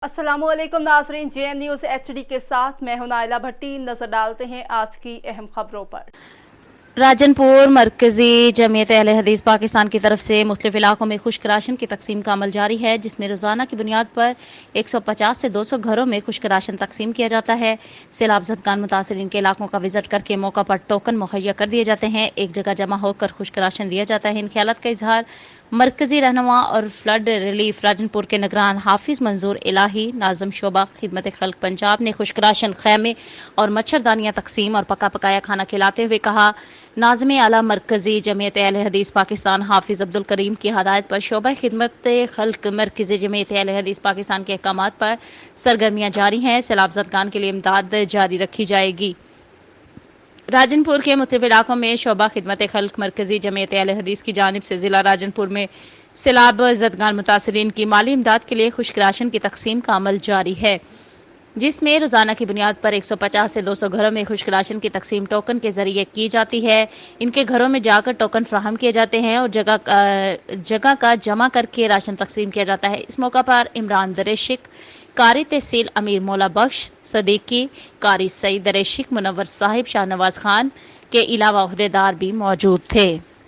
अस्सलाम वालेकुम नाजरीन, JN न्यूज़ HD के साथ मैं हूं नाइला भट्टी। नजर डालते हैं आज की अहम खबरों पर। राजनपुर मरकजी जमीयत अहले हदीस पाकिस्तान की तरफ से मुख्तलिफ इलाकों में खुश्क राशन की तकसीम का अमल जारी है, जिसमें रोजाना की बुनियाद पर 150 से 200 घरों में खुश्क राशन तकसीम किया जाता है। सैलाब ज़दगान मुतासरीन के इलाकों का विजिट करके मौका पर टोकन मुहैया कर दिए जाते हैं। एक जगह जमा होकर खुश्क राशन दिया जाता है। इन ख्यालात का इजहार मरकजी रहनुमा और फ्लड रिलीफ राजनपुर के निगरान हाफिज मंजूर इलाही नाज़म शोबा खिदमत खल्क पंजाब ने खुश्क राशन खैमे और मच्छरदानियाँ तकसीम और पका पकाया खाना खिलाते हुए कहा, नाज़िम आला मरकजी जमीयत अहले हदीस पाकिस्तान हाफिज अब्दुल करीम की हदायत पर शोबा खिदमत खल्क मरकजी जमीयत अहले हदीस पाकिस्तान के अहकामात पर सरगर्मियाँ जारी हैं। सैलाब ज़दगान के लिए इमदाद जारी रखी जाएगी। राजनपुर के मुख्तलिफ इलाकों में शोबा खिदमत खल्क मरकजी जमीयत अहले हदीस की जानिब से ज़िला राजनपुर में सैलाब ज़दगान मुतासरीन की माली इमदाद के लिए खुश्क राशन की तकसीम का अमल जारी है, जिसमें रोजाना की बुनियाद पर 150 से 200 घरों में खुश्क राशन की तकसीम टोकन के जरिए की जाती है। इनके घरों में जाकर टोकन फ्राहम किए जाते हैं और जगह का जमा करके राशन तकसीम किया जाता है। इस मौका पर इमरान दरेशिक, कारी तहसील अमीर मौला बख्श सदीकी, कारी सईद दरेशिक, मुनव्वर साहिब, शाहनवाज खान के अलावा ओहदेदार भी मौजूद थे।